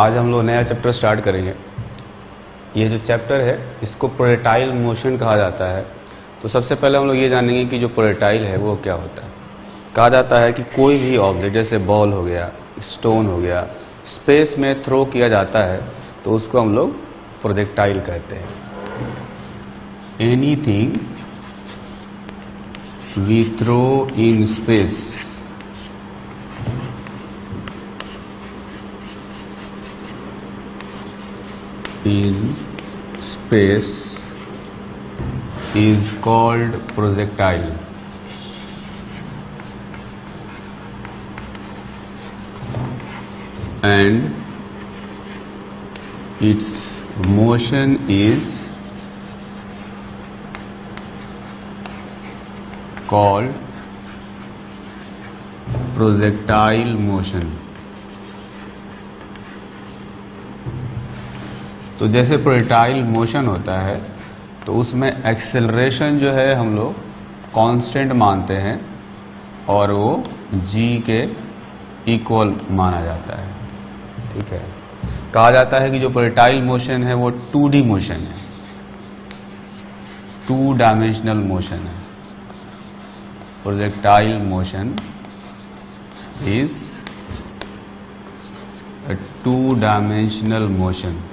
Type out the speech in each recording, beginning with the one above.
आज हम लोग नया चैप्टर स्टार्ट करेंगे। ये जो चैप्टर है इसको प्रोजेक्टाइल मोशन कहा जाता है। तो सबसे पहले हम लोग ये जानेंगे कि जो प्रोजेक्टाइल है वो क्या होता है। कहा जाता है कि कोई भी ऑब्जेक्ट जैसे बॉल हो गया, स्टोन हो गया, स्पेस में थ्रो किया जाता है तो उसको हम लोग प्रोजेक्टाइल कहते हैं। Anything we throw in space is called projectile. And its motion is called projectile motion. तो जैसे प्रोजेक्टाइल मोशन होता है तो उसमें एक्सेलरेशन जो है हम लोग कांस्टेंट मानते हैं और वो g के इक्वल माना जाता है। ठीक है, कहा जाता है कि जो प्रोजेक्टाइल मोशन है वो 2D मोशन है, 2 डायमेंशनल मोशन है। Projectile motion is a 2 dimensional motion.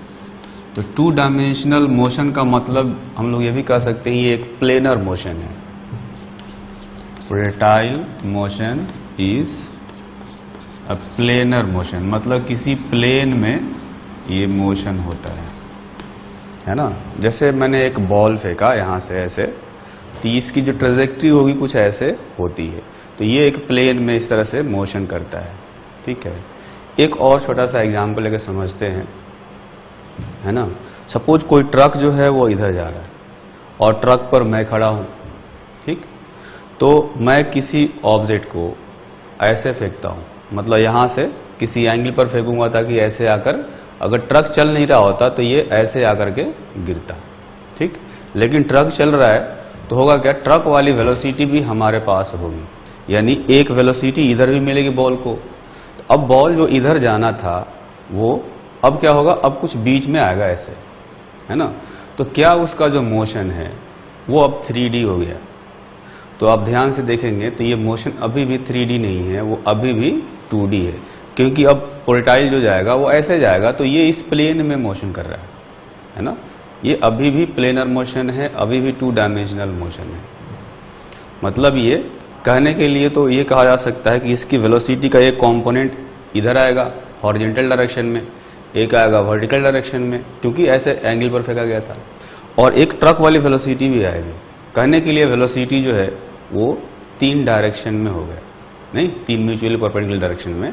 तो 2 डायमेंशनल मोशन का मतलब हम लोग ये भी कह सकते हैं ये एक प्लेनर मोशन है। Projectile motion is a planar motion, मतलब किसी प्लेन में ये मोशन होता है ना। जैसे मैंने एक बॉल फेंका यहाँ से ऐसे, तो इसकी जो ट्रेजेक्ट्री होगी कुछ ऐसे होती है, तो ये एक प्लेन में इस तरह से मोशन करता है। ठीक है, एक और छोटा सा एग्जाम्पल लेकर समझते हैं, है ना। सपोज कोई ट्रक जो है वो इधर जा रहा है और ट्रक पर मैं खड़ा हूं। ठीक, तो मैं किसी ऑब्जेक्ट को ऐसे फेंकता हूं, मतलब यहां से किसी एंगल पर फेंकूंगा ताकि ऐसे आकर, अगर ट्रक चल नहीं रहा होता तो ये ऐसे आकर के गिरता। ठीक, लेकिन ट्रक चल रहा है तो होगा क्या, ट्रक वाली वेलोसिटी भी हमारे पास होगी, यानी एक वेलोसिटी इधर भी मिलेगी बॉल को। तो अब बॉल जो इधर जाना था वो अब क्या होगा, अब कुछ बीच में आएगा ऐसे, है ना। तो क्या उसका जो मोशन है वो अब 3D हो गया। तो आप ध्यान से देखेंगे तो ये मोशन अभी भी 3D नहीं है, वो अभी भी 2D है, क्योंकि अब प्रोजेक्टाइल जो जाएगा वो ऐसे जाएगा तो ये इस प्लेन में मोशन कर रहा है ना। ये अभी भी प्लेनर मोशन है, अभी भी 2 डायमेंशनल मोशन है। मतलब ये कहने के लिए तो ये कहा जा सकता है कि इसकी वेलोसिटी का एक कंपोनेंट इधर आएगा हॉरिजॉन्टल डायरेक्शन में, एक आएगा वर्टिकल डायरेक्शन में, क्योंकि ऐसे एंगल पर फेंका गया था, और एक ट्रक वाली वेलोसिटी भी आएगी। कहने के लिए वेलोसिटी जो है वो 3 डायरेक्शन में हो गया, नहीं 3 म्यूचुअली परपेंडिकुलर डायरेक्शन में।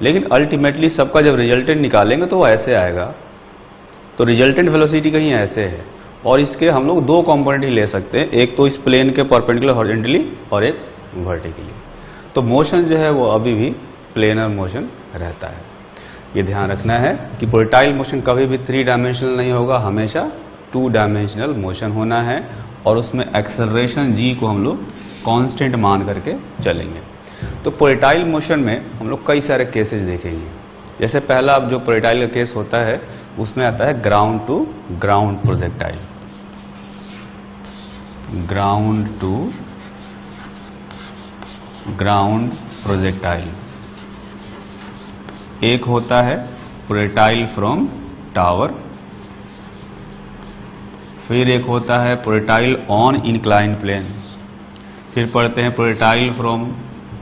लेकिन अल्टीमेटली सबका जब रिजल्टेंट निकालेंगे तो वो ऐसे आएगा। तो रिजल्टेंट वेलोसिटी कहीं ऐसे है, और इसके हम लोग 2 कंपोनेंट ही ले सकते हैं, एक तो इस प्लेन के परपेंडिकुलर हॉरिजॉन्टली और एक वर्टिकली। तो मोशन जो है वो अभी भी प्लेनर मोशन रहता है। ये ध्यान रखना है कि प्रोजेक्टाइल मोशन कभी भी 3 डायमेंशनल नहीं होगा, हमेशा 2 डायमेंशनल मोशन होना है, और उसमें एक्सेलरेशन g को हम लोग कांस्टेंट मान करके चलेंगे। तो प्रोजेक्टाइल मोशन में हम लोग कई सारे केसेस देखेंगे। जैसे पहला अब जो प्रोजेक्टाइल का केस होता है उसमें आता है ground to ground projectile. Ground to ground projectile. एक होता है प्रोजेक्टाइल फ्रॉम टावर, फिर एक होता है प्रोजेक्टाइल ऑन इंक्लाइंड प्लेन, फिर पढ़ते हैं प्रोजेक्टाइल फ्रॉम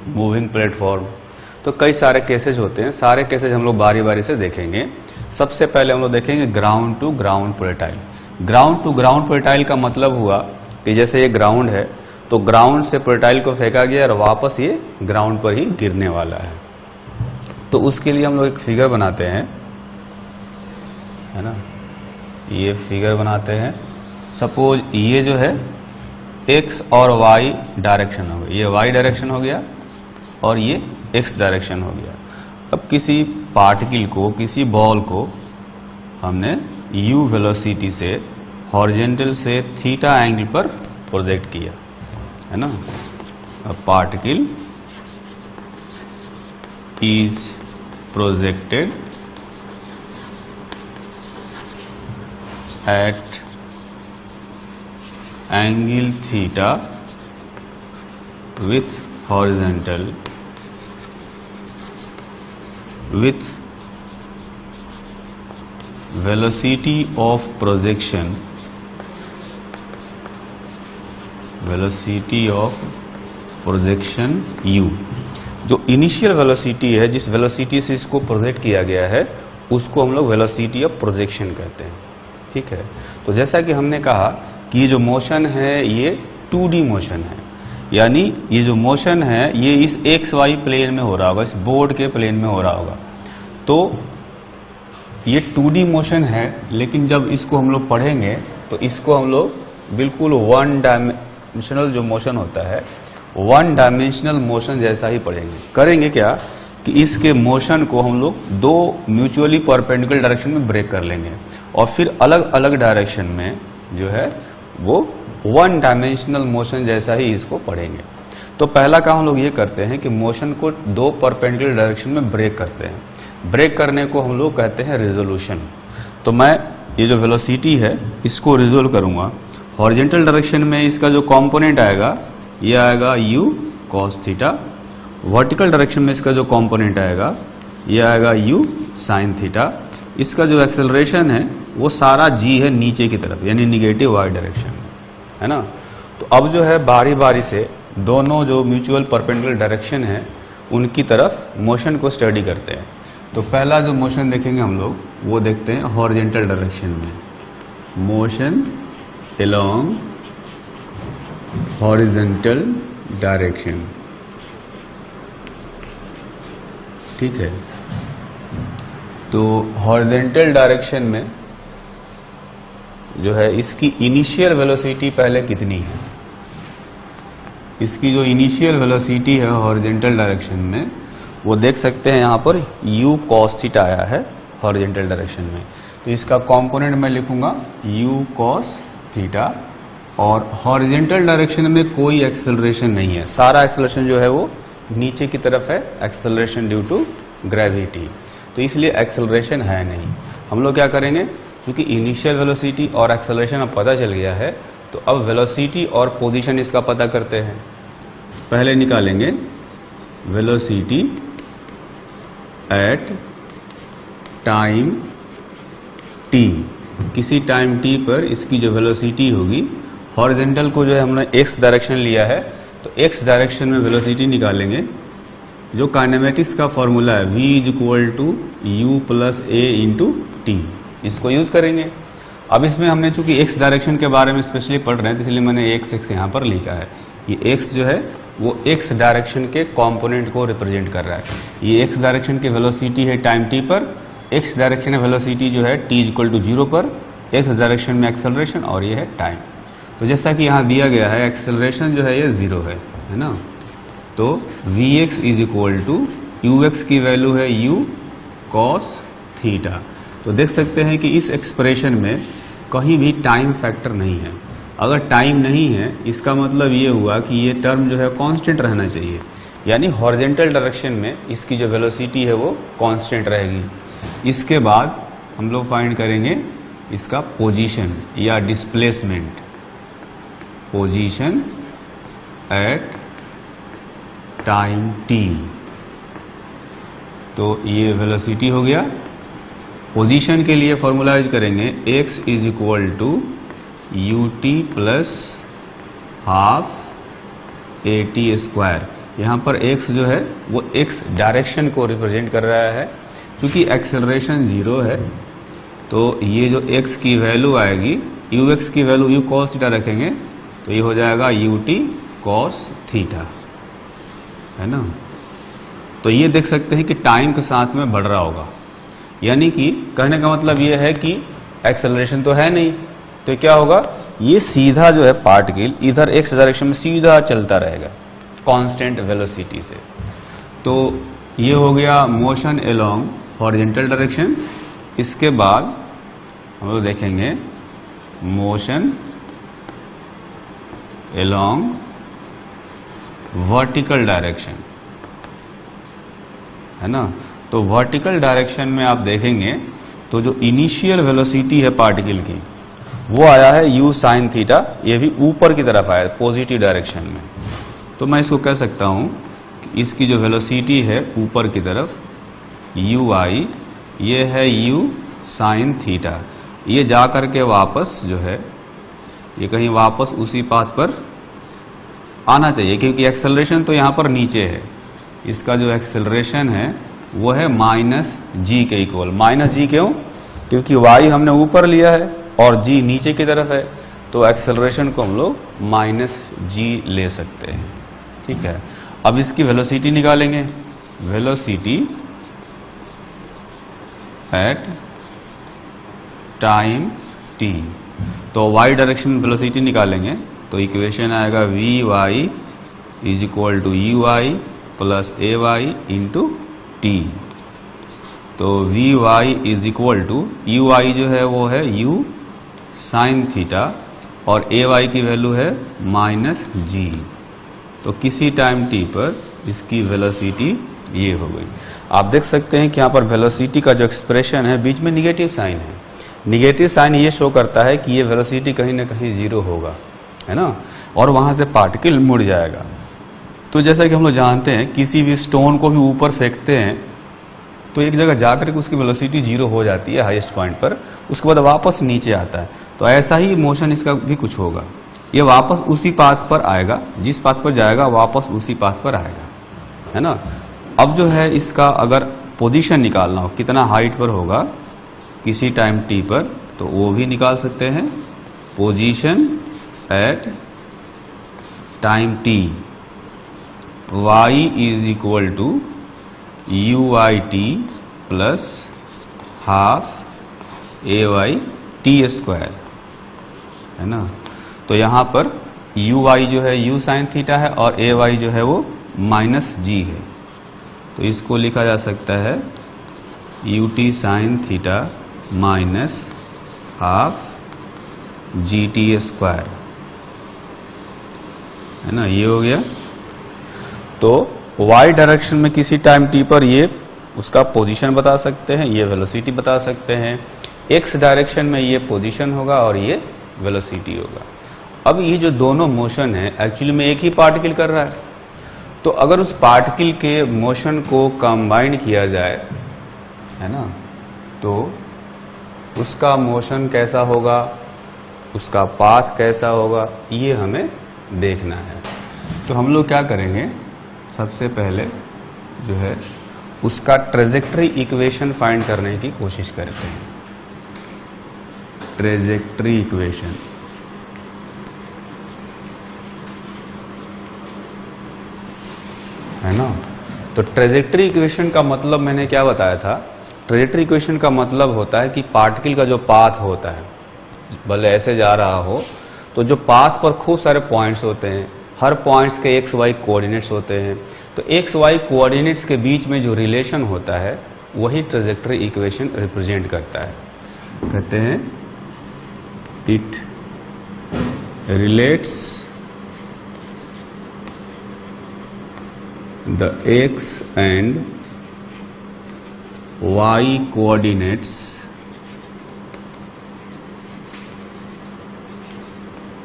मूविंग प्लेटफॉर्म। तो कई सारे केसेज होते हैं, सारे केसेज हम लोग बारी बारी से देखेंगे। सबसे पहले हम लोग देखेंगे ground to ground projectile. Ground to ground projectile का मतलब हुआ कि जैसे ये ग्राउंड है तो ग्राउंड से प्रोजेक्टाइल को फेंका गया और वापस ये ग्राउंड पर ही गिरने वाला है। तो उसके लिए हम लोग एक फिगर बनाते हैं, है ना। ये फिगर बनाते हैं। सपोज ये जो है x और y डायरेक्शन हो गया, ये y डायरेक्शन हो गया और ये x डायरेक्शन हो गया। अब किसी पार्टिकल को, किसी बॉल को हमने u वेलोसिटी से हॉरिजॉन्टल से थीटा एंगल पर प्रोजेक्ट किया, है ना। A particle is projected at angle theta with horizontal with velocity of projection u। जो इनिशियल वेलोसिटी है, जिस वेलोसिटी से इसको प्रोजेक्ट किया गया है, उसको हम लोग वेलोसिटी ऑफ प्रोजेक्शन कहते हैं। ठीक है, तो जैसा कि हमने कहा कि ये जो मोशन है ये 2D मोशन है, यानी ये जो मोशन है ये इस XY प्लेन में हो रहा होगा, इस बोर्ड के प्लेन में हो रहा होगा। तो ये 2D मोशन है, लेकिन जब इसको हम लोग पढ़ेंगे तो इसको हम लोग बिल्कुल वन डायमेंशनल जो मोशन होता है, वन डायमेंशनल मोशन जैसा ही पढ़ेंगे। करेंगे क्या कि इसके मोशन को हम लोग दो म्यूचुअली परपेंडिकुलर डायरेक्शन में ब्रेक कर लेंगे और फिर अलग अलग डायरेक्शन में जो है वो वन डायमेंशनल मोशन जैसा ही इसको पढ़ेंगे। तो पहला काम हम लोग ये करते हैं कि मोशन को दो परपेंडिकुलर डायरेक्शन में ब्रेक करते हैं। ब्रेक करने को हम लोग कहते हैं रिजोल्यूशन। तो मैं ये जो वेलोसिटी है इसको रिजोल्व करूंगा। हॉरिजॉन्टल डायरेक्शन में इसका जो कंपोनेंट आएगा ये आएगा u cos theta. Vertical direction में इसका जो कंपोनेंट आएगा ये आएगा u sin थीटा। इसका जो एक्सेलरेशन है वो सारा g है नीचे की तरफ, यानी निगेटिव y डायरेक्शन में, है ना। तो अब जो है बारी बारी से दोनों जो म्यूचुअल परपेंडिकुलर डायरेक्शन है उनकी तरफ मोशन को स्टडी करते हैं। तो पहला जो मोशन देखेंगे हम लोग वो देखते हैं हॉरिजॉन्टल डायरेक्शन में, मोशन अलोंग हॉरिजॉन्टल डायरेक्शन। ठीक है, तो हॉरिजॉन्टल डायरेक्शन में जो है इसकी इनिशियल वेलोसिटी पहले कितनी है। इसकी जो इनिशियल वेलोसिटी है हॉरिजॉन्टल डायरेक्शन में वो देख सकते हैं यहाँ पर u cos थीटा आया है हॉरिजॉन्टल डायरेक्शन में। तो इसका कंपोनेंट मैं लिखूंगा u cos थीटा। और हॉरिजॉन्टल डायरेक्शन में कोई एक्सेलरेशन नहीं है, सारा एक्सेलरेशन जो है वो नीचे की तरफ है, एक्सेलरेशन ड्यू टू ग्रेविटी। तो इसलिए एक्सेलरेशन है नहीं। हम लोग क्या करेंगे, क्योंकि इनिशियल वेलोसिटी और एक्सेलरेशन अब पता चल गया है तो अब वेलोसिटी और पोजीशन इसका पता करते हैं। पहले निकालेंगे वेलोसिटी एट टाइम t। किसी टाइम t पर इसकी जो वेलोसिटी होगी, हॉरिजॉन्टल को जो है हमने x डायरेक्शन लिया है तो x डायरेक्शन में वेलोसिटी निकालेंगे। जो काइनेमेटिक्स का फॉर्मूला है v is equal to u plus a into t, इसको यूज करेंगे। अब इसमें हमने चूंकि x डायरेक्शन के बारे में स्पेशली पढ़ रहे हैं तो इसलिए मैंने x यहाँ पर लिखा है। ये x जो है वो x डायरेक्शन के कंपोनेंट को रिप्रेजेंट कर रहा है। ये x डायरेक्शन की वेलोसिटी है टाइम t पर, x डायरेक्शन वेलोसिटी जो है t इक्वल टू 0 पर, x डायरेक्शन में एक्सेलरेशन और ये है टाइम। तो जैसा कि यहाँ दिया गया है एक्सेलरेशन जो है ये 0 है ना। तो vx is equal to ux की वैल्यू है u cos थीटा। तो देख सकते हैं कि इस एक्सप्रेशन में कहीं भी टाइम फैक्टर नहीं है। अगर टाइम नहीं है इसका मतलब ये हुआ कि ये टर्म जो है कांस्टेंट रहना चाहिए, यानी हॉरिजॉन्टल डायरेक्शन में इसकी जो वेलोसिटी है वो कांस्टेंट रहेगी। इसके बाद हम लोग फाइंड करेंगे इसका पोजीशन या displacement, position at time t। तो ये वेलोसिटी हो गया। पोजीशन के लिए फॉर्मूला यूज करेंगे x is equal to ut plus half at square. यहाँ पर x जो है वो x डायरेक्शन को रिप्रेजेंट कर रहा है। चूंकि एक्सेलरेशन 0 है तो ये जो x की वैल्यू आएगी, ux की वैल्यू u cos थीटा रखेंगे तो ये हो जाएगा ut cos थीटा, है ना। तो ये देख सकते हैं कि टाइम के साथ में बढ़ रहा होगा, यानी कि कहने का मतलब ये है कि एक्सेलरेशन तो है नहीं, तो क्या होगा, ये सीधा जो है पार्टिकल इधर x डायरेक्शन में सीधा चलता रहेगा कांस्टेंट वेलोसिटी से। तो ये हो गया मोशन अलोंग हॉरिजॉन्टल डायरेक्शन। इसके बाद हम लोग देखेंगे मोशन अलोंग वर्टिकल डायरेक्शन, है ना। तो वर्टिकल डायरेक्शन में आप देखेंगे तो जो इनिशियल वेलोसिटी है पार्टिकल की वो आया है u sin थीटा, ये भी ऊपर की तरफ आया पॉजिटिव डायरेक्शन में। तो मैं इसको कह सकता हूं कि इसकी जो वेलोसिटी है ऊपर की तरफ ui, ये है u sin थीटा। ये जा करके वापस जो है ये कहीं वापस उसी पाथ पर आना चाहिए, क्योंकि एक्सेलरेशन तो यहां पर नीचे है। इसका जो एक्सेलरेशन है वो है माइनस जी के इक्वल। माइनस जी क्यों? क्योंकि y हमने ऊपर लिया है और g नीचे की तरफ है, तो एक्सेलरेशन को हम लोग माइनस जी ले सकते हैं। ठीक है, अब इसकी वेलोसिटी निकालेंगे। वेलोसिटी एट टाइम t, तो y डायरेक्शन में वेलोसिटी निकालेंगे तो इक्वेशन आएगा vy is equal to ui plus ay into t. तो vy is equal to ui जो है वो है u sin थीटा और ay की वैल्यू है माइनस जी। तो किसी टाइम t पर इसकी वेलोसिटी ये हो गई। आप देख सकते हैं कि यहाँ पर वेलोसिटी का जो एक्सप्रेशन है बीच में निगेटिव साइन है। निगेटिव साइन ये शो करता है कि ये वेलोसिटी कहीं ना कहीं जीरो होगा, है ना, और वहां से पार्टिकल मुड़ जाएगा। तो जैसा कि हम लोग जानते हैं किसी भी स्टोन को भी ऊपर फेंकते हैं तो एक जगह जाकर के उसकी वेलोसिटी जीरो हो जाती है हाईएस्ट पॉइंट पर, उसके बाद वापस नीचे आता है। तो ऐसा ही मोशन इसका भी कुछ होगा, ये वापस उसी पाथ पर आएगा, जिस पाथ पर जाएगा वापस उसी पाथ पर आएगा, है ना। अब जो है इसका अगर पोजीशन निकालना हो कितना हाइट पर होगा किसी टाइम t पर, तो वो भी निकाल सकते हैं। Position at time t y is equal to UIT plus half AY t square, है ना। तो यहां पर UY जो है u sin थीटा है और AY जो है वो माइनस जी है। तो इसको लिखा जा सकता है UT sin theta minus half GT square, है ना, ये हो गया। तो y डायरेक्शन में किसी टाइम t पर ये उसका पोजीशन बता सकते हैं, ये वेलोसिटी बता सकते हैं। x डायरेक्शन में ये पोजीशन होगा और ये वेलोसिटी होगा। अब ये जो दोनों मोशन है एक्चुअली में एक ही पार्टिकल कर रहा है, तो अगर उस पार्टिकल के मोशन को कंबाइन किया जाए, है ना, तो उसका मोशन कैसा होगा, उसका पाथ कैसा होगा, ये हमें देखना है। तो हम लोग क्या करेंगे, सबसे पहले जो है उसका ट्रेजेक्टरी इक्वेशन फाइंड करने की कोशिश करते हैं। ट्रेजेक्टरी इक्वेशन, है ना। तो ट्रेजेक्टरी इक्वेशन का मतलब मैंने क्या बताया था, ट्रेजेक्टरी इक्वेशन का मतलब होता है कि पार्टिकल का जो पाथ होता है, भले ऐसे जा रहा हो, तो जो पाथ पर खूब सारे पॉइंट्स होते हैं, हर पॉइंट्स के एक्स वाई कोऑर्डिनेट्स होते हैं, तो एक्स वाई कोऑर्डिनेट्स के बीच में जो रिलेशन होता है वही ट्रेजेक्टरी इक्वेशन रिप्रेजेंट करता है। कहते हैं it relates the x and y coordinates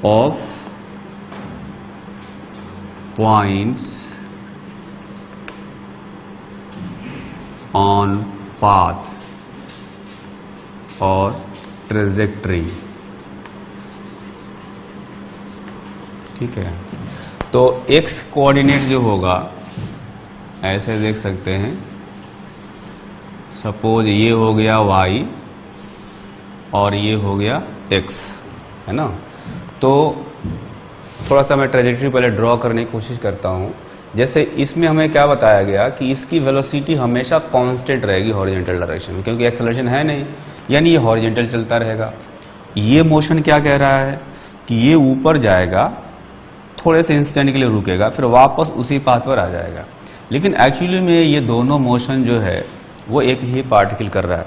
of points on path or trajectory। ठीक है, तो x कोऑर्डिनेट जो होगा ऐसे देख सकते हैं, सपोज ये हो गया y और ये हो गया x, है ना। तो थोड़ा सा मैं ट्रेजेक्टरी पहले ड्रॉ करने की कोशिश करता हूं। जैसे इसमें हमें क्या बताया गया कि इसकी वेलोसिटी हमेशा कांस्टेंट रहेगी हॉरिजॉन्टल डायरेक्शन में, क्योंकि एक्सेलरेशन है नहीं, यानी ये हॉरिजॉन्टल चलता रहेगा। ये मोशन क्या कह रहा है कि ये ऊपर जाएगा, थोड़े से इंस्टेंट के लिए रुकेगा, फिर वापस उसी पाथ पर आ जाएगा। लेकिन एक्चुअली में ये दोनों मोशन जो है वो एक ही पार्टिकल कर रहा है।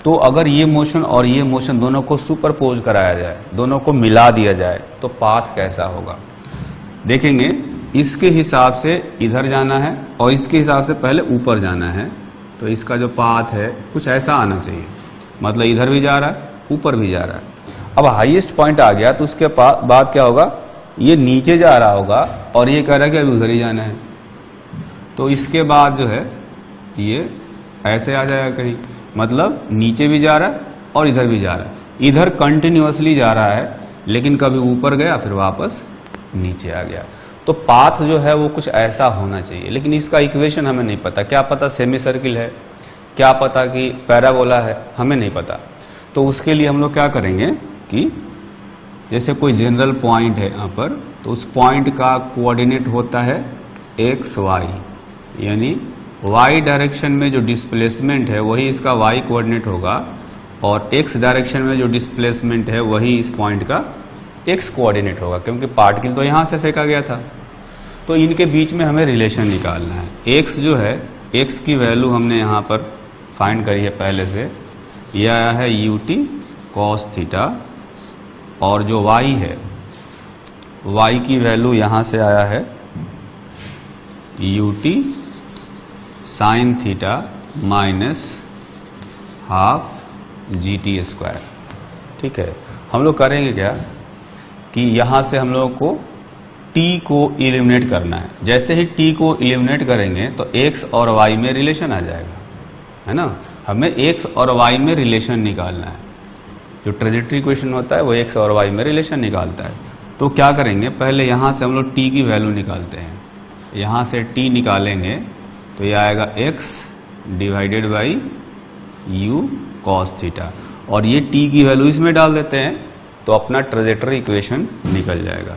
तो अगर ये मोशन और ये मोशन दोनों को सुपरपोज कराया जाए, दोनों को मिला दिया जाए, तो पाथ कैसा होगा देखेंगे। इसके हिसाब से इधर जाना है और इसके हिसाब से पहले ऊपर जाना है, तो इसका जो पाथ है कुछ ऐसा आना चाहिए, मतलब इधर भी जा रहा है ऊपर भी जा रहा है। अब हाईएस्ट पॉइंट आ गया तो उसके बाद क्या होगा, ये नीचे जा रहा होगा और ये कह रहा है कि अभी उधर ही जाना है, तो इसके बाद जो है ये ऐसे आ जाएगा कहीं, मतलब नीचे भी जा रहा है और इधर भी जा रहा है, इधर कंटिन्यूअसली जा रहा है लेकिन कभी ऊपर गया फिर वापस नीचे आ गया। तो पाथ जो है वो कुछ ऐसा होना चाहिए, लेकिन इसका इक्वेशन हमें नहीं पता। क्या पता सेमी सर्किल है, क्या पता कि पैराबोला है, हमें नहीं पता। तो उसके लिए हम लोग क्या करेंगे कि जैसे कोई जनरल पॉइंट है यहाँ पर, तो उस पॉइंट का कोऑर्डिनेट होता है एक्स वाई, यानी वाई डायरेक्शन में जो डिस्प्लेसमेंट है वही इसका वाई कोऑर्डिनेट होगा और एक्स डायरेक्शन में जो डिस्प्लेसमेंट है वही इस पॉइंट का एक्स कोऑर्डिनेट होगा, क्योंकि पार्टिकल तो यहां से फेंका गया था। तो इनके बीच में हमें रिलेशन निकालना है। एक्स जो है, एक्स की वैल्यू हमने यहां पर फाइंड करी है पहले से, यह आया है यूटी कॉस थीटा, और जो वाई है, वाई की वैल्यू यहां से आया है UT sign theta minus half G T square. ठीक है, हम लोग करेंगे क्या कि यहां से हम लोगों को t को इलिमिनेट करना है। जैसे ही t को इलिमिनेट करेंगे तो x और y में रिलेशन आ जाएगा, है ना। हमें x और y में रिलेशन निकालना है। जो ट्रेजेक्टरी इक्वेशन होता है वो x और y में रिलेशन निकालता है। तो क्या करेंगे, पहले यहां से हम लोग t की वैल्यू निकालते हैं। यहां से t निकालेंगे तो यह आएगा x divided by u cos theta, और ये t की वैल्यू इसमें डाल देते हैं तो अपना ट्रेजेक्टरी इक्वेशन निकल जाएगा।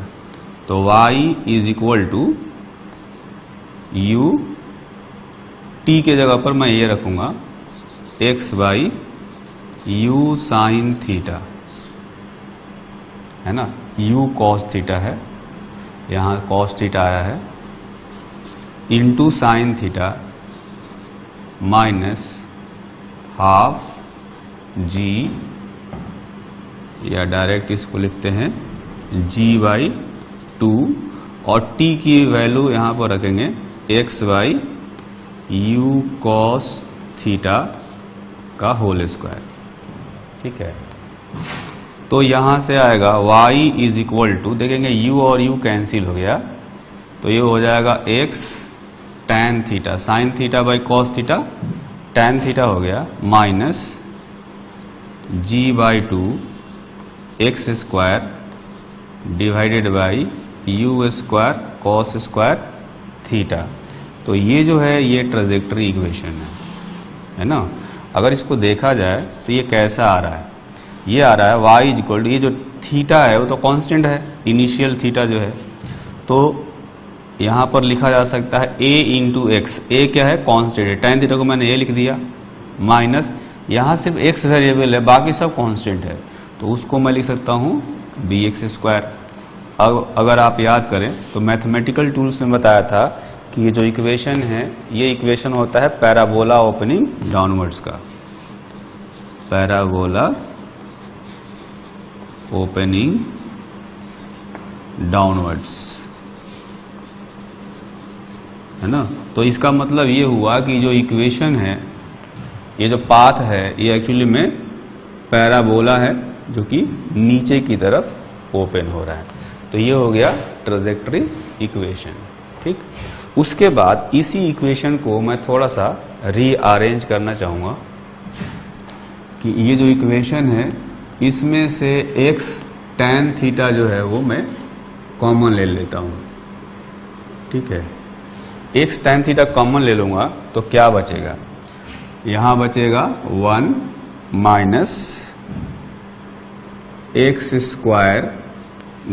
तो y is equal to u, t के जगह पर मैं ये रखूंगा x by u sine theta, है ना। u कॉस थीटा है, यहां कॉस थीटा आया है, into sine theta minus half g, या डायरेक्ट इसको लिखते हैं g बाई 2, और t की वैल्यू यहां पर रखेंगे x by u cos theta का होल स्क्वायर। ठीक है, तो यहां से आएगा y इज इक्वल टू, देखेंगे u और u कैंसिल हो गया तो ये हो जाएगा x tan theta, sine theta by cos theta, tan theta हो गया, minus g by 2 x square divided by u square cos square theta. तो ये जो है ये ट्रेजेक्टरी इक्वेशन है ना। अगर इसको देखा जाए तो ये कैसा आ रहा है, ये आ रहा है y इज इक्वल टू, ये जो थीटा है वो तो कांस्टेंट है, इनिशियल थीटा जो है, तो यहां पर लिखा जा सकता है a इंटू एक्स। ए क्या है, कांस्टेंट है, tan थीटा को मैंने a लिख दिया, माइनस यहां सिर्फ x वेरिएबल है, बाकी सब कांस्टेंट है, तो उसको मैं लिख सकता हूं bx स्क्वायर। अब अगर आप याद करें तो मैथमेटिकल टूल्स में बताया था कि ये जो इक्वेशन है ये इक्वेशन होता है पैराबोला ओपनिंग डाउनवर्ड्स का, पैराबोला ओपनिंग डाउनवर्ड्स, है ना। तो इसका मतलब ये हुआ कि जो इक्वेशन है, ये जो पाथ है, ये एक्चुअली में पैराबोला है जो कि नीचे की तरफ ओपन हो रहा है। तो ये हो गया ट्रेजेक्टरी इक्वेशन। ठीक, उसके बाद इसी इक्वेशन को मैं थोड़ा सा रीअरेंज करना चाहूंगा कि ये जो इक्वेशन है इसमें से x tan थीटा जो है वो मैं कॉमन ले लेता हूं। ठीक है, x tan थीटा कॉमन ले लूंगा तो क्या बचेगा, यहां बचेगा 1 minus x square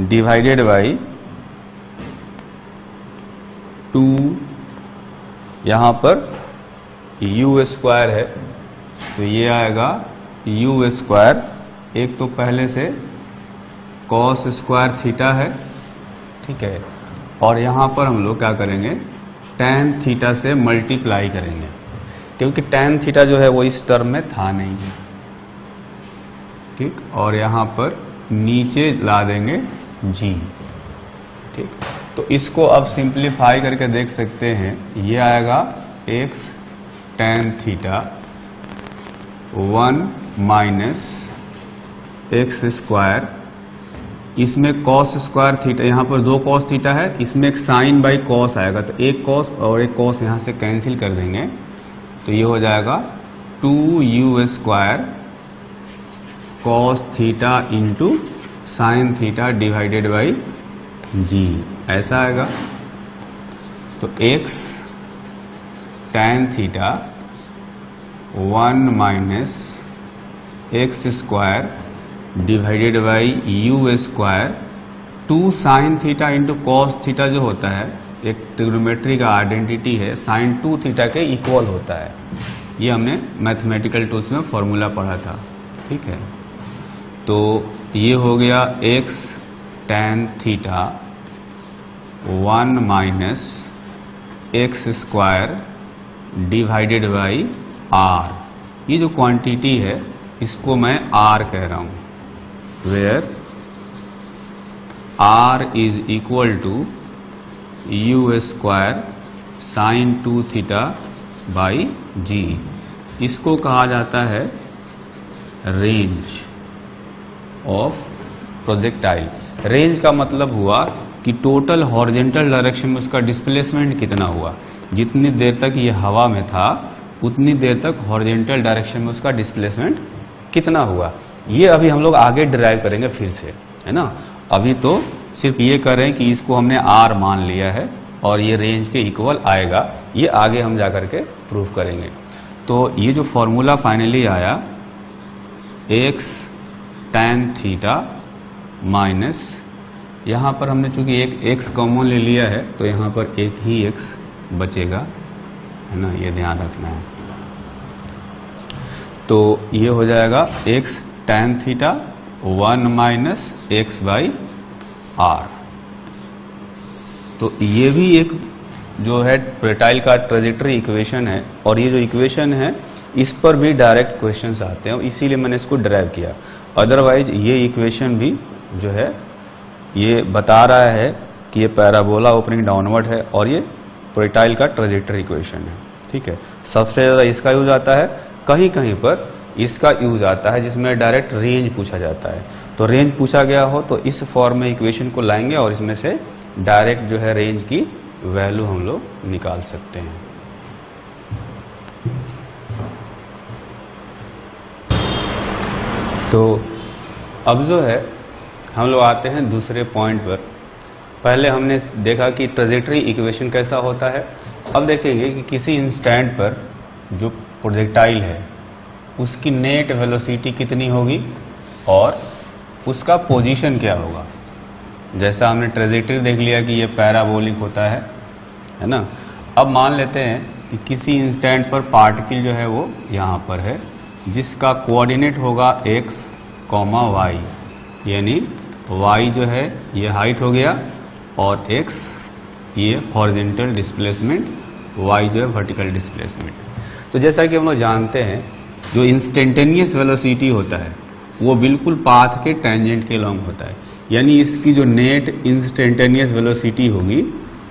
divided by 2, यहां पर u स्क्वायर है तो ये आएगा u स्क्वायर, एक तो पहले से कॉस स्क्वायर थीटा है। ठीक है, और यहां पर हम लोग क्या करेंगे, tan थीटा से मल्टीप्लाई करेंगे, क्योंकि tan थीटा जो है वो इस टर्म में था नहीं है। ठीक, और यहां पर नीचे ला देंगे g। ठीक, तो इसको अब सिंप्लीफाई करके देख सकते हैं, ये आएगा x tan theta 1 minus x square, इसमें कॉस स्क्वायर थीटा, यहाँ पर 2 कॉस थीटा है, इसमें एक साइन बाई कॉस आएगा, तो एक कॉस और एक कॉस यहाँ से कैंसिल कर देंगे, तो ये हो जाएगा 2u square cos theta into sine theta divided by g, ऐसा आएगा। तो x tan theta 1 minus x square divided by u square 2 sine theta into cos theta जो होता है, एक ट्रिग्नोमेट्री का आइडेंटिटी है, साइन 2 थीटा के इक्वल होता है। ये हमने मैथमेटिकल टूल्स में फॉर्मूला पढ़ा था, ठीक है। तो ये हो गया x tan theta 1 minus x square divided by r। ये जो क्वांटिटी है इसको मैं r कह रहा हूं, where r is equal to u square sine 2 theta by g. इसको कहा जाता है रेंज ऑफ प्रोजेक्टाइल। रेंज का मतलब हुआ कि टोटल हॉरिजॉन्टल डायरेक्शन में उसका डिस्प्लेसमेंट कितना हुआ। जितनी देर तक ये हवा में था उतनी देर तक हॉरिजॉन्टल डायरेक्शन में उसका डिस्प्लेसमेंट कितना हुआ। ये अभी हम लोग आगे डिराइव करेंगे फिर से, है ना। अभी तो सिर्फ ये करें कि इसको हमने r मान लिया है और ये रेंज के इक्वल आएगा, ये आगे हम जाकर के प्रूफ करेंगे। तो ये जो फॉर्मूला फाइनली आया x tan थीटा माइनस, यहाँ पर हमने चूंकि एक x कॉमन ले लिया है तो यहाँ पर एक ही x बचेगा, है ना, ये ध्यान रखना है। तो ये हो जाएगा x tan theta 1 minus x by r. तो ये भी एक जो है प्रोजेक्टाइल का ट्रेजेक्टरी इक्वेशन है, और ये जो इक्वेशन है इस पर भी डायरेक्ट क्वेश्चंस आते हैं, इसीलिए मैंने इसको ड्राइव किया। अदरवाइज ये इक्वेशन भी जो है ये बता रहा है कि ये पैराबोला ओपनिंग डाउनवर्ड है और ये प्रोजेक्टाइल का ट्रेजेक्टरी इक्वेशन है, ठीक है। सबसे ज़्यादा इसका यूज आता है, कहीं कहीं पर इसका यूज आता है जिसमें डायरेक्ट रेंज पूछा जाता है। तो रेंज पूछा गया हो तो इस फॉर्म में इक्वेशन को लाएंगे और इसमें से डायरेक्ट जो है रेंज की वैल्यू हम लोग निकाल सकते हैं। तो अब जो है हम लोग आते हैं दूसरे पॉइंट पर। पहले हमने देखा कि ट्रेजेक्टरी इक्वेशन कैसा होता है, अब देखेंगे कि किसी इंस्टेंट पर जो प्रोजेक्टाइल है उसकी नेट वेलोसिटी कितनी होगी और उसका पोजीशन क्या होगा। जैसा हमने ट्रेजेक्टरी देख लिया कि ये पैराबोलिक होता है ना। अब मान लेते हैं कि किसी इंस्टेंट पर पार्टिकल जो है वो यहाँ पर है, जिसका कोऑर्डिनेट होगा x, y, यानी y जो है ये हाइट हो गया और x ये हॉरिजॉन्टल डिस्प्लेसमेंट, y जो है वर्टिकल डिस्प्लेसमेंट। तो जैसा कि हम लोग जानते हैं जो इंस्टेंटेनियस वेलोसिटी होता है वो बिल्कुल पाथ के टेंजेंट के लॉन्ग होता है, यानी इसकी जो नेट इंस्टेंटेनियस वेलोसिटी होगी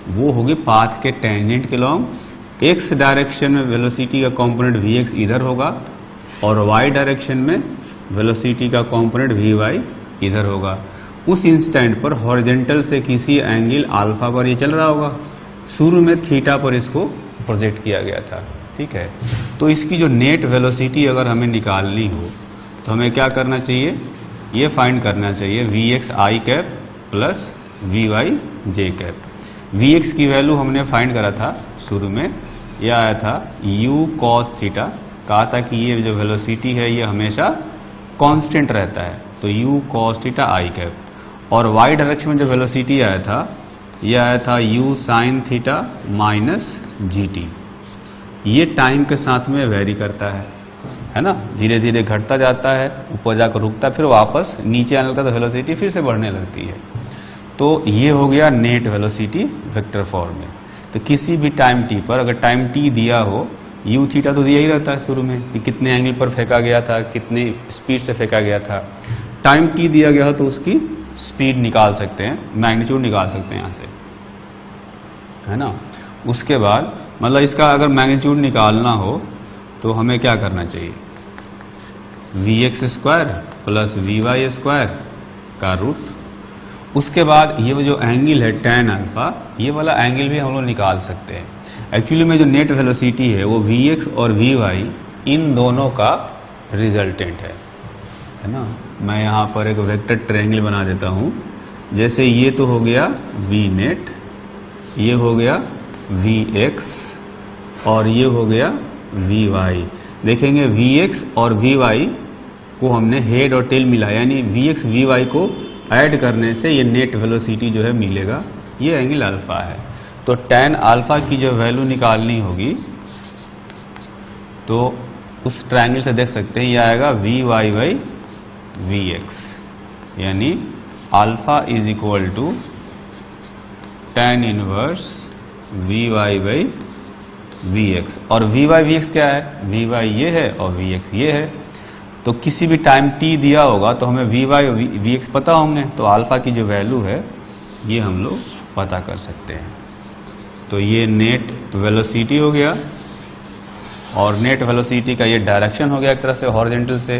वो होगी पाथ के टेंजेंट के लॉन्ग। एक्स डायरेक्शन में वेलोसिटी का कंपोनेंट vx इधर होगा और y डायरेक्शन में वेलोसिटी का कंपोनेंट vy इधर होगा। उस इंस्टेंट पर हॉरिजॉन्टल से किसी एंगल अल्फा पर ये चल रहा होगा, शुरू में थीटा पर इसको प्रोजेक्ट किया गया था, ठीक है। तो इसकी जो नेट वेलोसिटी अगर हमें निकालनी हो तो हमें क्या करना चाहिए, ये फाइंड करना चाहिए vx i cap plus vy j cap. vx की वैल्यू हमने फाइंड करा था शुरू में, यह आया था u cos थीटा, कहा था कि ये जो वेलोसिटी है ये हमेशा कांस्टेंट रहता है, तो u cos theta i cap. और y डायरेक्शन में जो वेलोसिटी आया था यह आया था u sin theta minus gt। ये टाइम के साथ में वेरी करता है ना, धीरे धीरे घटता जाता है, ऊपर जाकर रुकता, फिर वापस नीचे आने लगता है तो वेलोसिटी फिर से बढ़ने लगती है। तो ये हो गया नेट वेलोसिटी वेक्टर फॉर्म में। तो किसी भी टाइम t पर अगर टाइम t दिया हो, u थीटा तो दिया ही रहता है शुरू में कि कितने एंगल पर फेंका गया था, कितनी स्पीड से फेंका गया था। टाइम t दिया गया हो तो उसकी स्पीड निकाल सकते हैं, मैग्नीट्यूड निकाल सकते हैं यहाँ से, है ना। उसके बाद मतलब इसका अगर मैग्नीट्यूड निकालना हो तो हमें क्या करना चाहिए, vx square plus vy square का रूट। उसके बाद ये जो एंगल है tan अल्फा, ये वाला एंगल भी हम लोग निकाल सकते हैं। एक्चुअली में जो नेट वेलोसिटी है वो vx और vy इन दोनों का रिजल्टेंट है ना। मैं यहाँ पर एक वेक्टर ट्रायंगल बना देता हूँ। जैसे ये तो हो गया v नेट, ये हो गया vx और ये हो गया vy। देखेंगे vx और vy को हमने हेड और टेल मिला, यानी vx vy को ऐड करने से ये नेट वेलोसिटी जो है मिलेगा। ये एंगल अल्फा है। तो tan अल्फा की जो वैल्यू निकालनी होगी तो उस ट्रायंगल से देख सकते हैं, ये आएगा vy बाई vx, यानी alpha is equal to tan inverse vy by vx। और vy vx क्या है? vy ये है और vx ये है। तो किसी भी टाइम t दिया होगा तो हमें vy और vx पता होंगे, तो अल्फा की जो वैल्यू है ये हम लोग पता कर सकते हैं। तो ये नेट वेलोसिटी हो गया और नेट वेलोसिटी का ये डायरेक्शन हो गया एक तरह से हॉरिजॉन्टल से।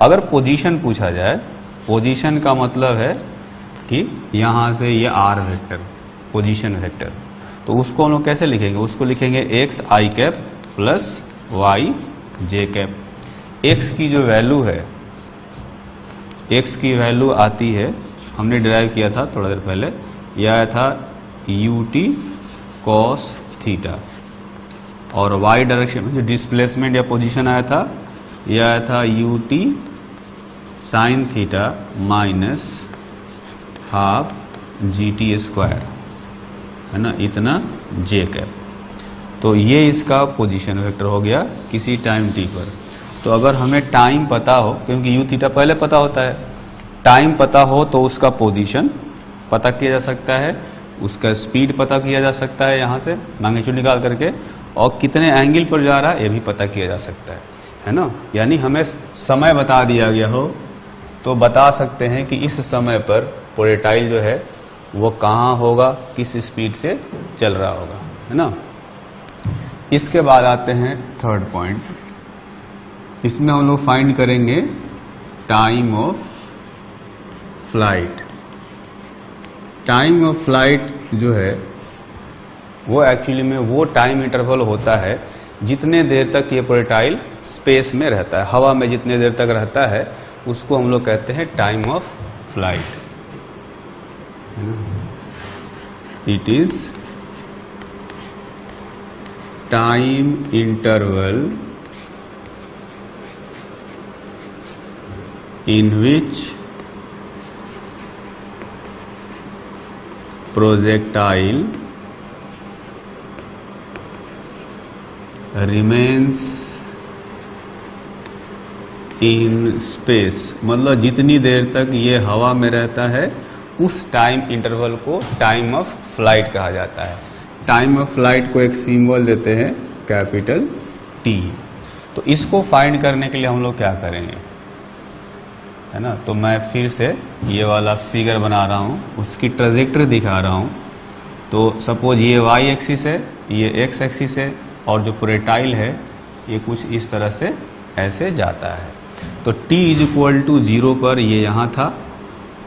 अगर पोजीशन पूछा जाए, पोजीशन का मतलब है कि यहाँ से ये r वेक्टर, पोजीशन वेक्टर, तो उसको हम लोग कैसे लिखेंगे? उसको लिखेंगे x i cap plus y j cap. x की जो वैल्यू है, x की वैल्यू आती है, हमने डिराइव किया था थोड़ा देर पहले, यह आया था ut cos थीटा, और y डायरेक्शन में जो डिस्प्लेसमेंट या पोजीशन आया था, यह आया था ut sign theta minus half gt square, है ना, इतना j कैप। तो ये इसका पोजीशन वेक्टर हो गया किसी टाइम t पर। तो अगर हमें टाइम पता हो, क्योंकि u थीटा पहले पता होता है, टाइम पता हो तो उसका पोजीशन पता किया जा सकता है, उसका स्पीड पता किया जा सकता है यहाँ से मैग्नीट्यूड निकाल करके, और कितने एंगल पर जा रहा है ये भी पता किया जा सकता है ना। यानी हमें समय बता दिया गया हो तो बता सकते हैं कि इस समय पर प्रोजेक्टाइल जो है वो कहाँ होगा, किस स्पीड से चल रहा होगा, है ना। इसके बाद आते हैं थर्ड पॉइंट। इसमें हम लोग फाइंड करेंगे time of flight. Time of flight जो है वो एक्चुअली में वो टाइम इंटरवल होता है जितने देर तक ये प्रोजेक्टाइल स्पेस में रहता है, हवा में जितने देर तक रहता है उसको हम लोग कहते हैं time of flight. It is time interval in which projectile remains in space। मतलब जितनी देर तक ये हवा में रहता है उस टाइम इंटरवल को टाइम ऑफ फ्लाइट कहा जाता है। टाइम ऑफ फ्लाइट को एक सिंबल देते हैं कैपिटल T। तो इसको फाइंड करने के लिए हम लोग क्या करेंगे, है ना। तो मैं फिर से ये वाला फिगर बना रहा हूँ, उसकी ट्रेजेक्टरी दिखा रहा हूँ। तो सपोज ये y एक्सिस है, ये x एक्सिस है, और जो प्रोजेक्टाइल है ये कुछ इस तरह से ऐसे जाता है। तो t इज इक्वल टू 0 पर ये यहाँ था,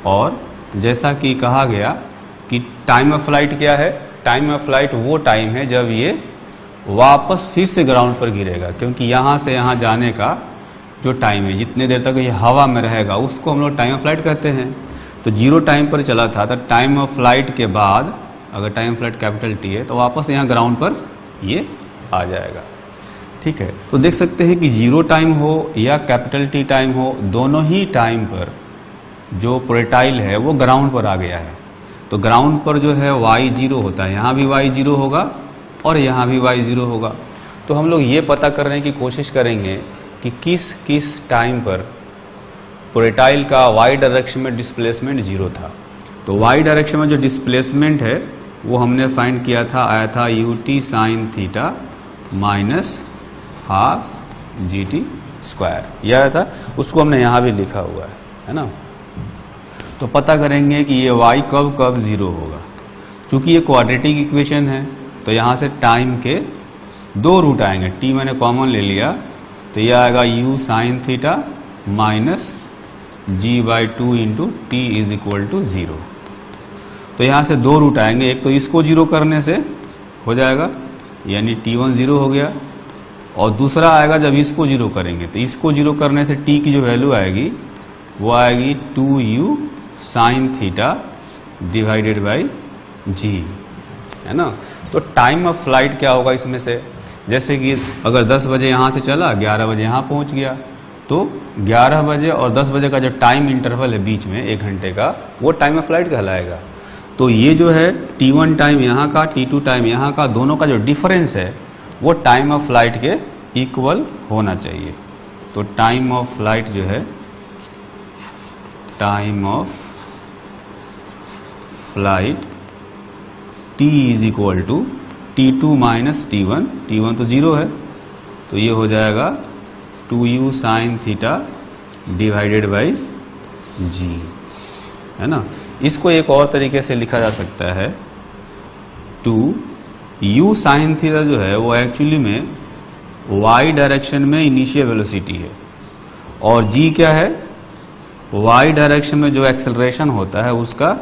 और जैसा कि कहा गया कि टाइम ऑफ फ्लाइट क्या है, टाइम ऑफ फ्लाइट वो टाइम है जब ये वापस फिर से ग्राउंड पर गिरेगा, क्योंकि यहाँ से यहाँ जाने का जो टाइम है, जितने देर तक ये हवा में रहेगा उसको हम लोग टाइम ऑफ फ्लाइट कहते हैं। तो 0 टाइम पर चला था, तो टाइम ऑफ फ्लाइट के बाद अगर time of flight capital T है तो वापस यहाँ ग्राउंड पर ये आ जाएगा, ठीक है। तो देख सकते हैं कि 0 टाइम हो या कैपिटल T टाइम हो, दोनों ही टाइम पर जो प्रोजेक्टाइल है वो ग्राउंड पर आ गया है। तो ग्राउंड पर जो है y0 होता है, यहाँ भी y0 होगा और यहाँ भी y0 होगा। तो हम लोग ये पता करने की कोशिश करेंगे कि किस किस टाइम पर प्रोजेक्टाइल का y डायरेक्शन में डिस्प्लेसमेंट 0 था। तो y डायरेक्शन में जो डिस्प्लेसमेंट है वो हमने फाइंड किया था, आया था ut sign theta minus half gt square, यह आया था। उसको हमने यहाँ भी लिखा हुआ है ना। तो पता करेंगे कि ये y कब कब 0 होगा। चूंकि ये क्वाड्रेटिक इक्वेशन है तो यहाँ से टाइम के 2 रूट आएंगे, t मैंने कॉमन ले लिया, तो यह आएगा u sine theta minus g/2 into t is equal to 0। तो यहां से दो रूट आएंगे, एक तो इसको 0 करने से हो जाएगा यानी t1 0 हो गया, और दूसरा आएगा जब इसको 0 करेंगे, तो इसको 0 करने से t की जो वैल्यू आएगी वो आएगी 2u sign theta divided by g, है ना। तो टाइम ऑफ फ्लाइट क्या होगा इसमें से, जैसे कि अगर 10 बजे यहां से चला 11 बजे यहां पहुंच गया, तो 11 बजे और 10 बजे का जो टाइम इंटरवल है बीच में 1 घंटे का, वो टाइम ऑफ फ्लाइट कहलाएगा। तो ये जो है t1 टाइम यहाँ का, t2 टाइम यहाँ का, दोनों का जो डिफरेंस है वो टाइम ऑफ फ्लाइट के इक्वल होना चाहिए। तो टाइम ऑफ फ्लाइट जो है, time of flight t is equal to t2 minus t1, t1 तो 0 है, तो ये हो जाएगा 2u sign theta divided by g, है ना। इसको एक और तरीके से लिखा जा सकता है, 2u साइन थीटा जो है वो एक्चुअली में y डायरेक्शन में इनिशियल वेलोसिटी है, और g क्या है, y डायरेक्शन में जो एक्सेलरेशन होता है उसका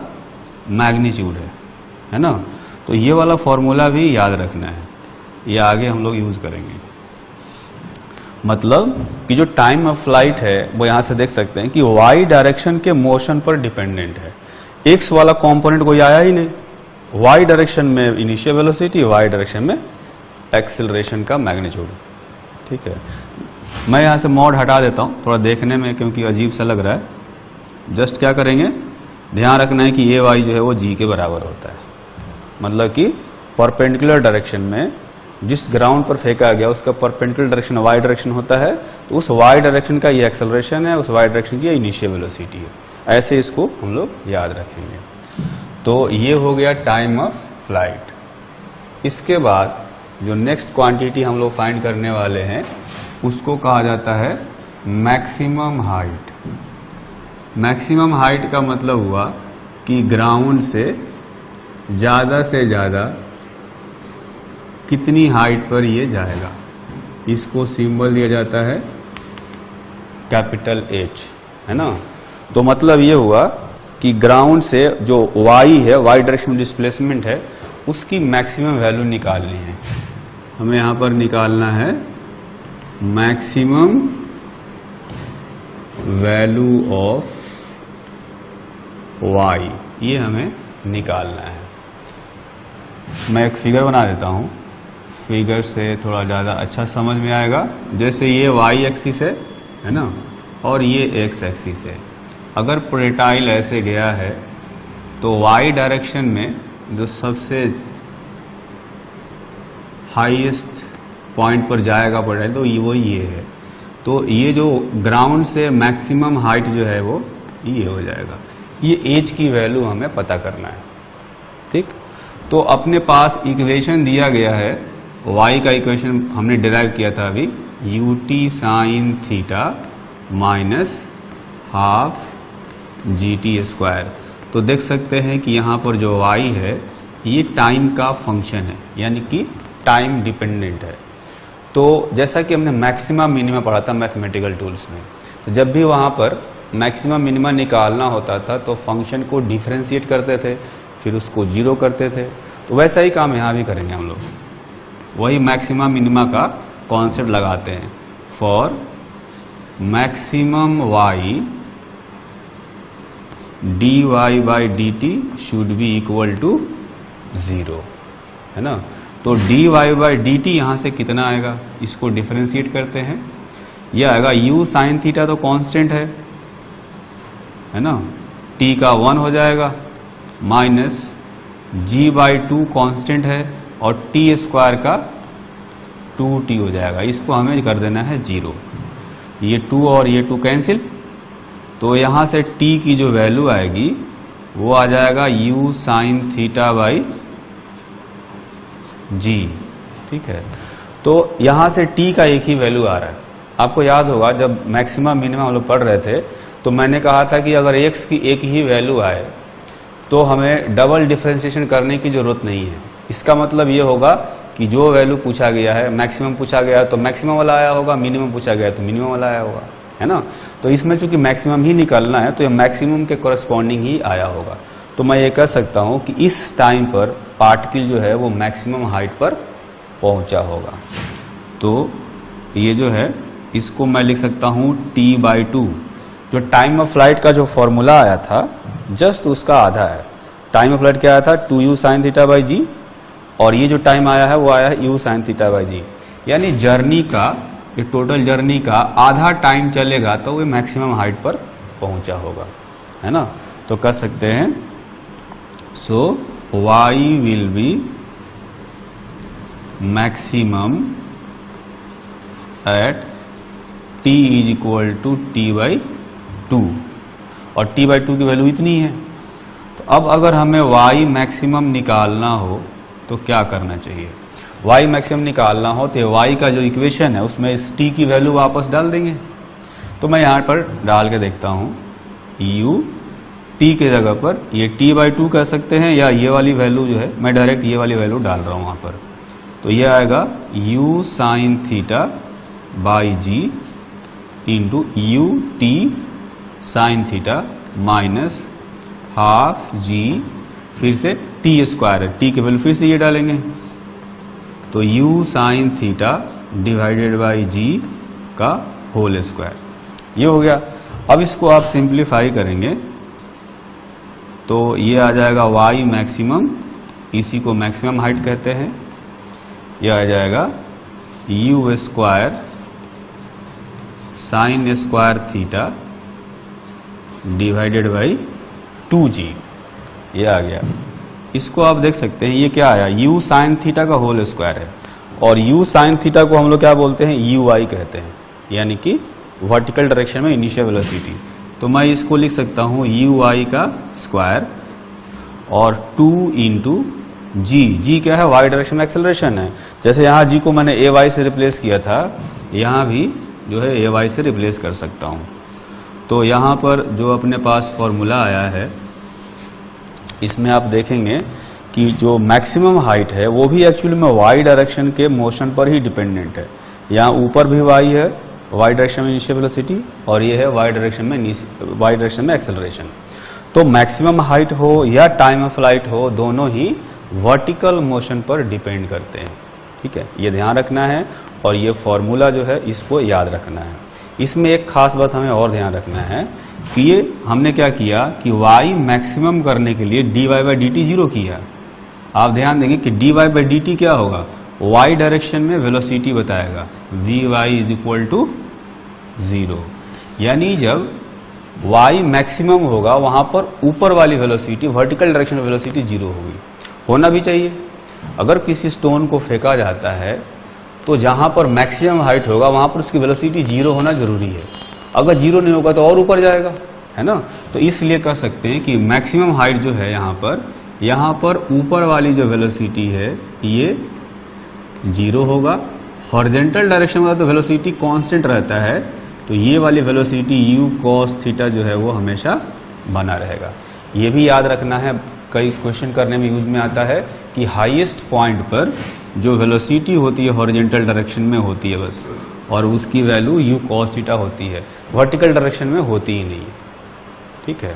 मैग्नीट्यूड है ना। तो ये वाला फॉर्मूला भी याद रखना है, ये आगे हम लोग यूज करेंगे। मतलब कि जो टाइम ऑफ फ्लाइट है वो यहां से देख सकते हैं कि y डायरेक्शन के मोशन पर डिपेंडेंट है, x वाला कंपोनेंट कोई आया ही नहीं, y डायरेक्शन में इनिशियल वेलोसिटी, y डायरेक्शन में एक्सेलरेशन का मैग्नीट्यूड, ठीक है। मैं यहां से मॉड हटा देता हूं थोड़ा देखने में क्योंकि अजीब सा लग रहा है। जस्ट क्या करेंगे, ध्यान रखना है कि ये y जो है वो g के बराबर होता है, मतलब कि परपेंडिकुलर डायरेक्शन में जिस ग्राउंड पर फेंका गया उसका परपेंडिकुलर डायरेक्शन y डायरेक्शन होता है, तो उस y डायरेक्शन का ये एक्सेलरेशन है, उस y डायरेक्शन की इनिशियल वेलोसिटी है। ऐसे इसको हम लोग याद रखेंगे। तो ये हो गया टाइम ऑफ फ्लाइट। इसके बाद जो नेक्स्ट क्वांटिटी हम लोग फाइंड करने वाले हैं उसको कहा जाता है मैक्सिमम हाइट। मैक्सिमम हाइट का मतलब हुआ कि ग्राउंड से ज्यादा कितनी हाइट पर ये जाएगा, इसको सिंबल दिया जाता है कैपिटल H, है ना। तो मतलब ये हुआ कि ग्राउंड से जो y है, y डायरेक्शन में डिस्प्लेसमेंट है, उसकी मैक्सिमम वैल्यू निकालनी है। हमें यहां पर निकालना है मैक्सिमम वैल्यू ऑफ y, ये हमें निकालना है। मैं एक फिगर बना देता हूं, फिगर से थोड़ा ज़्यादा अच्छा समझ में आएगा। जैसे ये y एक्सिस है ना, और ये x एक्सिस है। अगर प्रोजेक्टाइल ऐसे गया है तो y डायरेक्शन में जो सबसे हाईएस्ट पॉइंट पर जाएगा प्रोजेक्टाइल, तो वो ये है। तो ये जो ग्राउंड से मैक्सिमम हाइट जो है वो ये हो जाएगा। ये h की वैल्यू हमें पता करना है, ठीक। तो अपने पास इक्वेशन दिया गया है, y का इक्वेशन हमने डिराइव किया था अभी, ut sign theta minus half gt square. तो देख सकते हैं कि यहाँ पर जो y है ये टाइम का फंक्शन है, यानी कि टाइम डिपेंडेंट है। तो जैसा कि हमने मैक्सिमम मिनिमम पढ़ा था मैथमेटिकल टूल्स में, तो जब भी वहाँ पर मैक्सिमम मिनिमम निकालना होता था तो फंक्शन को डिफरेंशिएट करते थे, फिर उसको 0 करते थे। तो वैसा ही काम यहाँ भी करेंगे हम लोग, वही मैक्सिमम मिनिमा का कॉन्सेप्ट लगाते हैं। For maximum y dy by dt should be equal to 0, है ना। तो dy बाई dt यहां से कितना आएगा, इसको डिफरेंशिएट करते हैं, यह आएगा u साइन थीटा तो कांस्टेंट है ना, t का 1 हो जाएगा, माइनस g/2 कांस्टेंट है, और t स्क्वायर का 2t हो जाएगा। इसको हमें कर देना है 0। ये 2 और ये 2 कैंसिल, तो यहां से t की जो वैल्यू आएगी वो आ जाएगा u sine theta by g, ठीक है। तो यहां से t का एक ही वैल्यू आ रहा है। आपको याद होगा जब मैक्सिमम मिनिमम हम लोग पढ़ रहे थे तो मैंने कहा था कि अगर x की एक ही वैल्यू आए तो हमें डबल डिफरेंशिएशन करने की जरूरत नहीं है। इसका मतलब ये होगा कि जो वैल्यू पूछा गया है, मैक्सिमम पूछा गया है तो मैक्सिमम वाला आया होगा, मिनिमम पूछा गया है तो मिनिमम वाला आया होगा। है ना। तो इसमें चूंकि मैक्सिमम ही निकालना है तो ये मैक्सिमम के कॉरेस्पॉन्डिंग ही आया होगा। तो मैं ये कह सकता हूं कि इस टाइम पर पार्टिकल जो है वो मैक्सिमम हाइट पर पहुंचा होगा। तो ये जो है इसको मैं लिख सकता हूं t/2, जो टाइम ऑफ फ्लाइट का जो फॉर्मूला आया था जस्ट उसका आधा है। टाइम ऑफ फ्लाइट क्या आया था, 2u sin θ/g, और ये जो टाइम आया है वो आया है u sin θ/g। यानी जर्नी का, ये टोटल जर्नी का आधा टाइम चलेगा तो वो मैक्सिमम हाइट पर पहुंचा होगा, है ना। तो कह सकते हैं so y will be maximum at t = t/2, और t/2 की वैल्यू इतनी है। तो अब अगर हमें y मैक्सिमम निकालना हो तो क्या करना चाहिए, y मैक्सिमम निकालना हो तो y का जो इक्वेशन है उसमें इस t की वैल्यू वापस डाल देंगे। तो मैं यहां पर डाल के देखता हूं, u t के जगह पर ये t/2 कह सकते हैं, या ये वाली वैल्यू जो है मैं डायरेक्ट ये वाली वैल्यू डाल रहा हूं वहां पर। तो ये आएगा u sin θ/g into u t sin θ minus half g, फिर से t² है, t की वैल्यू फिर से ये डालेंगे तो u sin θ/g का होल स्क्वायर, ये हो गया। अब इसको आप सिंप्लीफाई करेंगे तो ये आ जाएगा y मैक्सिमम, इसी को मैक्सिमम हाइट कहते हैं, यह आ जाएगा u² sin² θ divided by 2g, ये आ गया। इसको आप देख सकते हैं ये क्या आया, u sin θ का होल स्क्वायर है, और u sin θ को हम लोग क्या बोलते हैं, ui कहते हैं, यानी कि वर्टिकल डायरेक्शन में इनिशियल वेलोसिटी। तो मैं इसको लिख सकता हूं ui का स्क्वायर और 2 इंटू g क्या है, y डायरेक्शन में एक्सेलरेशन है। जैसे यहाँ g को मैंने ay से रिप्लेस किया था, यहाँ भी जो है ay से रिप्लेस कर सकता हूँ। तो यहाँ पर जो अपने पास फॉर्मूला आया है इसमें आप देखेंगे कि जो मैक्सिमम हाइट है वो भी एक्चुअली में y डायरेक्शन के मोशन पर ही डिपेंडेंट है। यहाँ ऊपर भी y है, y डायरेक्शन में इनिशियल वेलोसिटी, और ये है y डायरेक्शन में एक्सेलरेशन। तो मैक्सिमम हाइट हो या टाइम ऑफ फ्लाइट हो, दोनों ही वर्टिकल मोशन पर डिपेंड करते हैं, ठीक है, ये ध्यान रखना है। और ये फॉर्मूला जो है इसको याद रखना है। इसमें एक खास बात हमें और ध्यान रखना है कि ये हमने क्या किया कि y मैक्सिमम करने के लिए dy/dt 0 किया। आप ध्यान देंगे कि dy/dt क्या होगा, y डायरेक्शन में वेलोसिटी बताएगा, vy = 0। यानी जब y मैक्सिमम होगा वहां पर ऊपर वाली वेलोसिटी, वर्टिकल डायरेक्शन में वेलोसिटी 0 होगी, होना भी चाहिए। अगर किसी स्टोन को फेंका जाता है तो जहां पर मैक्सिमम हाइट होगा वहां पर उसकी वेलोसिटी 0 होना जरूरी है। अगर 0 नहीं होगा तो और ऊपर जाएगा, है ना। तो इसलिए कह सकते हैं कि मैक्सिमम हाइट जो है यहाँ पर ऊपर वाली जो वेलोसिटी है ये 0 होगा। हॉरिजॉन्टल डायरेक्शन में तो वेलोसिटी कांस्टेंट रहता है, तो ये वाली वेलोसिटी u cos θ जो है वो हमेशा बना रहेगा। ये भी याद रखना है, कई क्वेश्चन करने में यूज में आता है कि हाईएस्ट पॉइंट पर जो वेलोसिटी होती है हॉरिजॉन्टल डायरेक्शन में होती है बस, और उसकी वैल्यू u cos θ होती है, वर्टिकल डायरेक्शन में होती ही नहीं है, ठीक है।